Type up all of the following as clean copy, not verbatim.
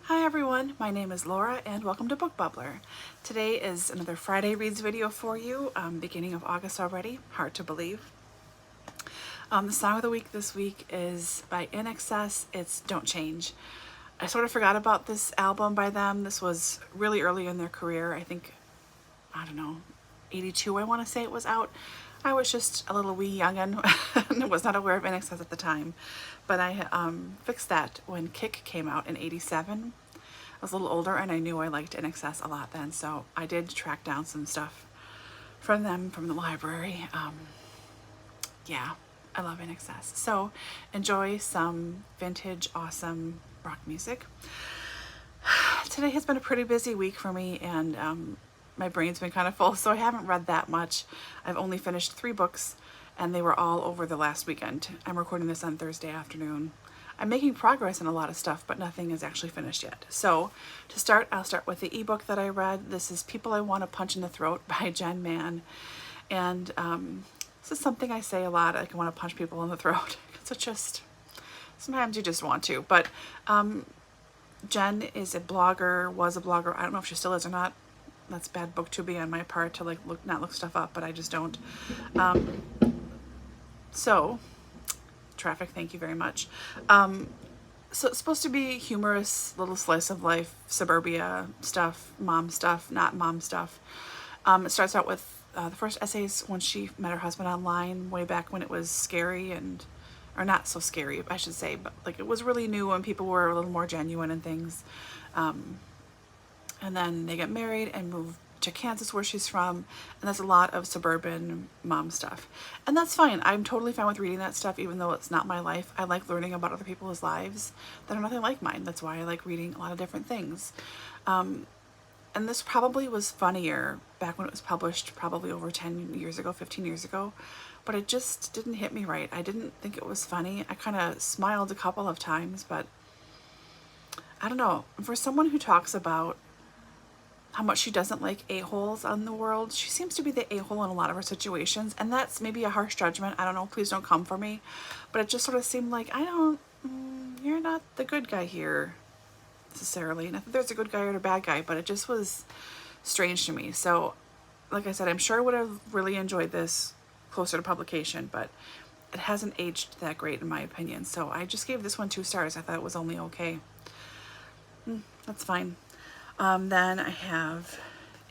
Hi everyone, my name is Laura and welcome to Book Bubbler. Today is another Friday Reads video for you, beginning of August already, hard to believe. The song of the week this week is by In Excess, it's Don't Change. I sort of forgot about this album by them. This was really early in their career, I think, I don't know, 82 I want to say it was out. I was just a little wee youngin' and was not aware of In Excess at the time. But I fixed that when Kick came out in 87. I was a little older and I knew I liked In Excess a lot then, so I did track down some stuff from them from the library. Yeah, I love In Excess. So enjoy some vintage, awesome rock music. Today has been a pretty busy week for me and my brain's been kind of full, so I haven't read that much. I've only finished 3 books and they were all over the last weekend. I'm recording this on Thursday afternoon. I'm making progress in a lot of stuff, but nothing is actually finished yet. So to start, I'll start with the ebook that I read. This is People I Want to Punch in the Throat by Mann. And this is something I say a lot, like I want to punch people in the throat. So just, sometimes you just want to. But Jen is a blogger, was a blogger. I don't know if she still is or not. That's bad booktubing on my part to not look stuff up, but I just don't. So, traffic, thank you very much. So it's supposed to be humorous, little slice of life, suburbia stuff, mom stuff, not mom stuff. It starts out with the first essays when she met her husband online way back when it was scary or not so scary, I should say, but like it was really new and people were a little more genuine and things. And then they get married and move to Kansas where she's from, and there's a lot of suburban mom stuff. And that's fine. I'm totally fine with reading that stuff even though it's not my life. I like learning about other people's lives that are nothing like mine. That's why I like reading a lot of different things. And this probably was funnier back when it was published, probably over 10 years ago, 15 years ago, but it just didn't hit me right. I didn't think it was funny. I kind of smiled a couple of times, but I don't know. For someone who talks about how much she doesn't like a-holes on the world, she seems to be the a-hole in a lot of her situations, and that's maybe a harsh judgment. I don't know, please don't come for me, but it just sort of seemed like, you're not the good guy here necessarily. Not that there's a good guy or a bad guy, but it just was strange to me. So like I said, I'm sure I would have really enjoyed this closer to publication, but it hasn't aged that great in my opinion. So I just gave this one 2 stars. I thought it was only okay. That's fine. Then I have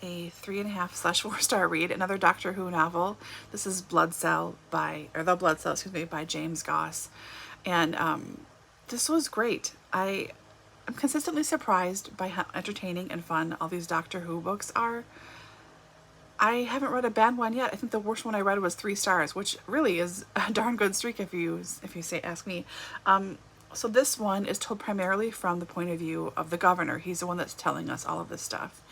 a 3.5/4 star read, another Doctor Who novel. This is The Blood Cell, by James Goss. And this was great. I'm consistently surprised by how entertaining and fun all these Doctor Who books are. I haven't read a bad one yet. I think the worst one I read was 3 stars, which really is a darn good streak if you ask me. So this one is told primarily from the point of view of the governor. He's the one that's telling us all of this stuff.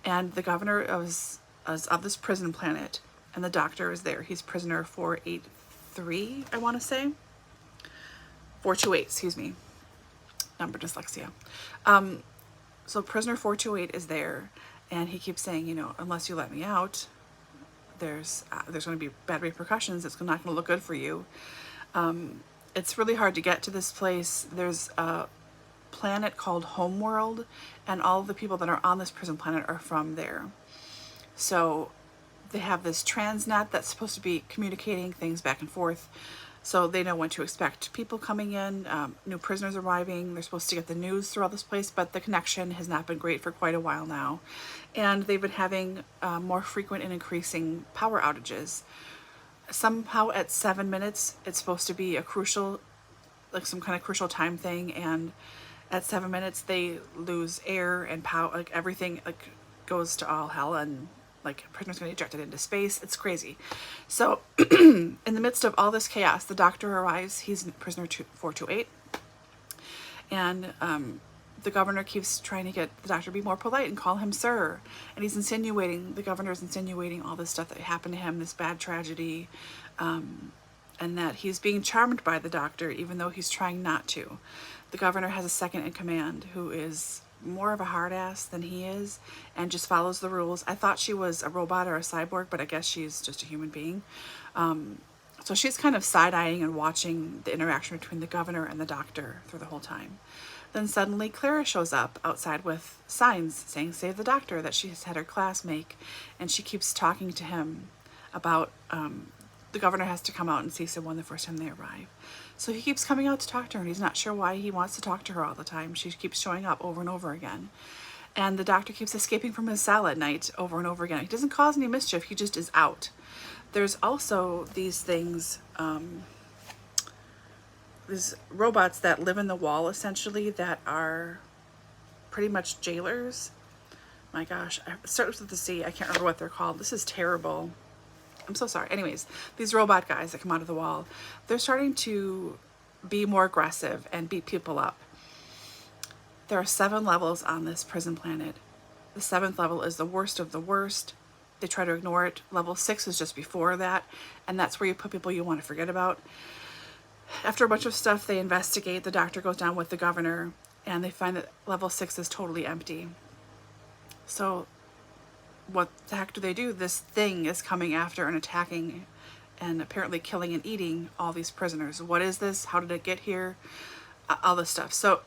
And the governor is of this prison planet, and the doctor is there. He's prisoner 483, I want to say. 428, excuse me. Number dyslexia. So prisoner 428 is there, and he keeps saying, unless you let me out, there's going to be bad repercussions. It's not going to look good for you. It's really hard to get to this place. There's a planet called Homeworld, and all the people that are on this prison planet are from there. So they have this transnet that's supposed to be communicating things back and forth, so they know when to expect people coming in, new prisoners arriving. They're supposed to get the news throughout this place, but the connection has not been great for quite a while now. And they've been having more frequent and increasing power outages. Somehow at 7 minutes, it's supposed to be a crucial, like some kind of crucial time thing, and at 7 minutes they lose air and power, like everything like goes to all hell, and like prisoners gonna get ejected into space. It's crazy. So in the midst of all this chaos, the doctor arrives. He's prisoner 428, and the governor keeps trying to get the doctor to be more polite and call him sir. And the governor's insinuating all this stuff that happened to him, this bad tragedy, and that he's being charmed by the doctor even though he's trying not to. The governor has a second in command who is more of a hard ass than he is and just follows the rules. I thought she was a robot or a cyborg, but I guess she's just a human being. So she's kind of side-eyeing and watching the interaction between the governor and the doctor through the whole time. Then suddenly Clara shows up outside with signs saying "Save the Doctor" that she has had her class make, and she keeps talking to him about the governor has to come out and see someone the first time they arrive. So he keeps coming out to talk to her, and he's not sure why he wants to talk to her all the time. She keeps showing up over and over again. And the doctor keeps escaping from his cell at night over and over again. He doesn't cause any mischief, he just is out. There's also these things, these robots that live in the wall, essentially, that are pretty much jailers. My gosh, it starts with the C. I can't remember what they're called. This is terrible. I'm so sorry. Anyways, these robot guys that come out of the wall, they're starting to be more aggressive and beat people up. There are 7 levels on this prison planet. The 7th level is the worst of the worst. They try to ignore it. Level 6 is just before that, and that's where you put people you want to forget about. After a bunch of stuff, they investigate. The doctor goes down with the governor, and they find that level 6 is totally empty. So what the heck do they do? This thing is coming after and attacking and apparently killing and eating all these prisoners. What is this? How did it get here? All this stuff. So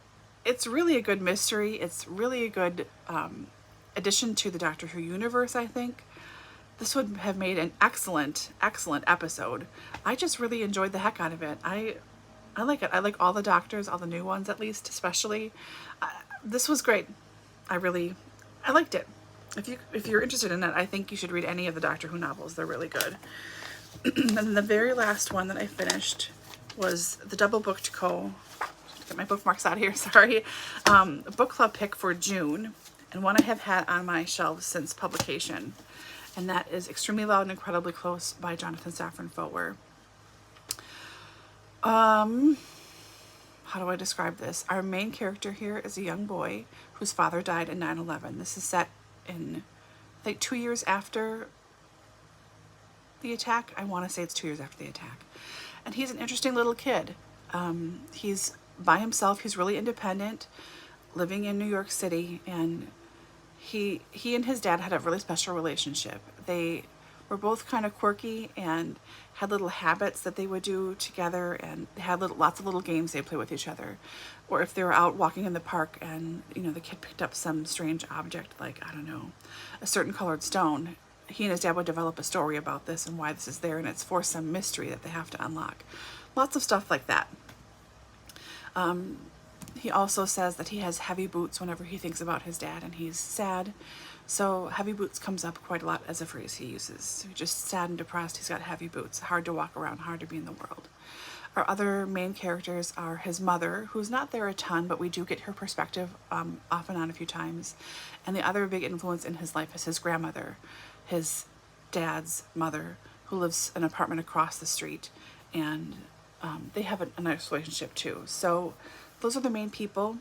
it's really a good mystery. It's really a good addition to the Doctor Who universe, I think. This would have made an excellent, excellent episode. I just really enjoyed the heck out of it. I like it. I like all the Doctors, all the new ones at least, especially. This was great. I liked it. If you're interested in it, I think you should read any of the Doctor Who novels. They're really good. And then the very last one that I finished was the double booked get my bookmarks out here, sorry. Book club pick for June, and one I have had on my shelves since publication. And that is Extremely Loud and Incredibly Close by Jonathan Safran Foer. How do I describe this? Our main character here is a young boy whose father died in 9/11. This is set in, I think, 2 years after the attack. I want to say it's 2 years after the attack. And he's an interesting little kid. He's by himself. He's really independent, living in New York City, and he and his dad had a really special relationship. They were both kind of quirky and had little habits that they would do together, and they had lots of little games they play with each other. Or if they were out walking in the park and, the kid picked up some strange object, like, I don't know, a certain colored stone, he and his dad would develop a story about this and why this is there, and it's for some mystery that they have to unlock. Lots of stuff like that. He also says that he has heavy boots whenever he thinks about his dad, and he's sad. So heavy boots comes up quite a lot as a phrase he uses. So he's just sad and depressed. He's got heavy boots, hard to walk around, hard to be in the world. Our other main characters are his mother, who's not there a ton, but we do get her perspective off and on a few times. And the other big influence in his life is his grandmother, his dad's mother, who lives in an apartment across the street. And they have a nice relationship too. So those are the main people.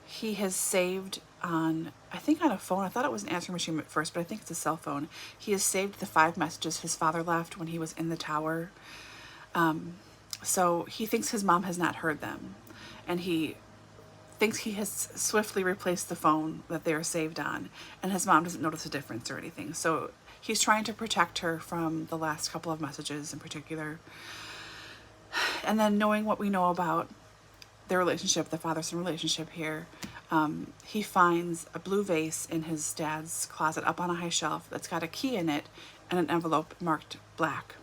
He has saved on a phone. I thought it was an answering machine at first, but I think it's a cell phone. He has saved the 5 messages his father left when he was in the tower. So he thinks his mom has not heard them. And he thinks he has swiftly replaced the phone that they are saved on. And his mom doesn't notice a difference or anything. So he's trying to protect her from the last couple of messages in particular. And then knowing what we know about their relationship, the father-son relationship here, he finds a blue vase in his dad's closet up on a high shelf that's got a key in it and an envelope marked black.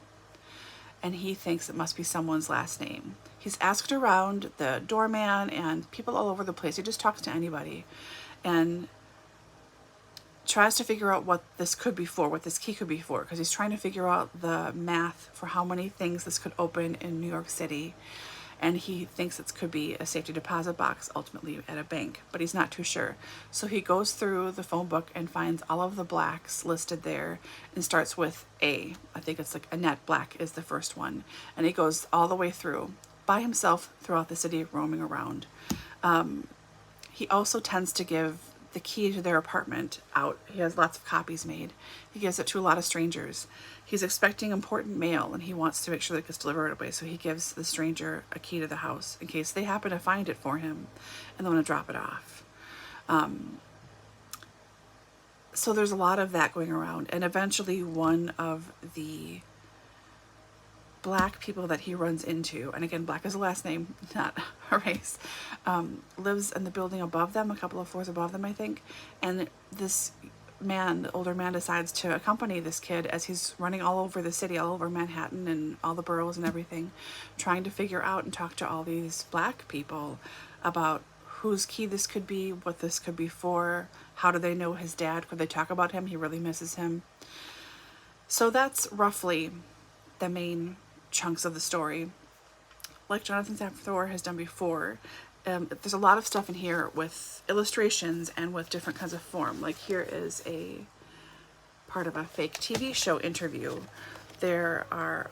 And he thinks it must be someone's last name. He's asked around the doorman and people all over the place. He just talks to anybody and tries to figure out what this could be for, what this key could be for, because he's trying to figure out the math for how many things this could open in New York City. And he thinks it could be a safety deposit box ultimately at a bank, but he's not too sure. So he goes through the phone book and finds all of the blacks listed there and starts with A. I think it's like Annette Black is the first one. And he goes all the way through by himself throughout the city, roaming around. He also tends to give the key to their apartment out. He has lots of copies made. He gives it to a lot of strangers. He's expecting important mail and he wants to make sure that it gets delivered right away. So he gives the stranger a key to the house in case they happen to find it for him and they want to drop it off. So there's a lot of that going around. And eventually one of the black people that he runs into, and again, black is a last name, not a race, lives in the building above them, a couple of floors above them, I think. And this man, the older man, decides to accompany this kid as he's running all over the city, all over Manhattan and all the boroughs and everything, trying to figure out and talk to all these black people about whose key this could be, what this could be for, how do they know his dad, could they talk about him, he really misses him. So that's roughly the main chunks of the story. Like Jonathan Safran Foer has done before, there's a lot of stuff in here with illustrations and with different kinds of form. Like here is a part of a fake TV show interview. There are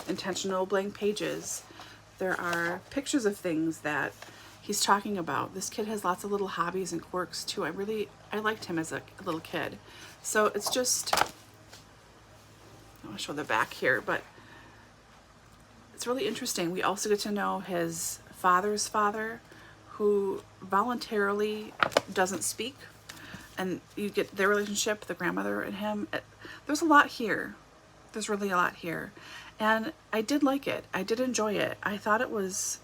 intentional blank pages. There are pictures of things that he's talking about. This kid has lots of little hobbies and quirks too. I liked him as a little kid. So it's just, I'll show the back here, but it's really interesting. We also get to know his father's father, who voluntarily doesn't speak, and you get their relationship, the grandmother and him. There's a lot here. There's really a lot here. And I did like it. I did enjoy it. I thought it was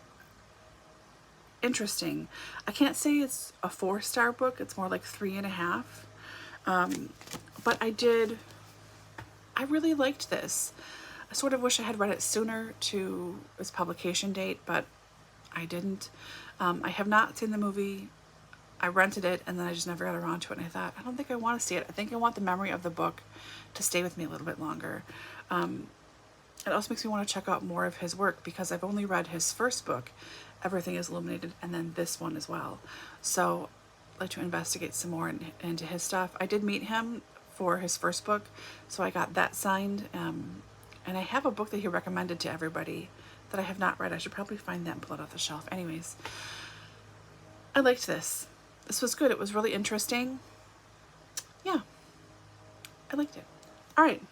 interesting. I can't say it's a 4-star book. It's more like 3.5. But I really liked this. I sort of wish I had read it sooner to its publication date, but I didn't. I have not seen the movie. I rented it and then I just never got around to it. And I thought, I don't think I want to see it. I think I want the memory of the book to stay with me a little bit longer. It also makes me want to check out more of his work because I've only read his first book, Everything is Illuminated, and then this one as well. So I'd like to investigate some more into his stuff. I did meet him for his first book, so I got that signed. And I have a book that he recommended to everybody that I have not read. I should probably find that and pull it off the shelf. Anyways, I liked this. This was good. It was really interesting. Yeah, I liked it. All right,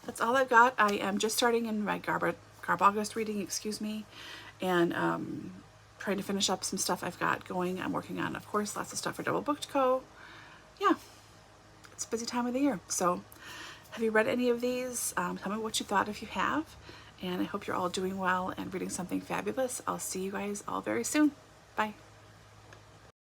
that's all I've got. I am just starting in my GarbAugust reading, excuse me, and trying to finish up some stuff I've got going. I'm working on, of course, lots of stuff for Double Booked Co. Yeah, it's a busy time of the year. So have you read any of these? Tell me what you thought if you have. And I hope you're all doing well and reading something fabulous. I'll see you guys all very soon. Bye.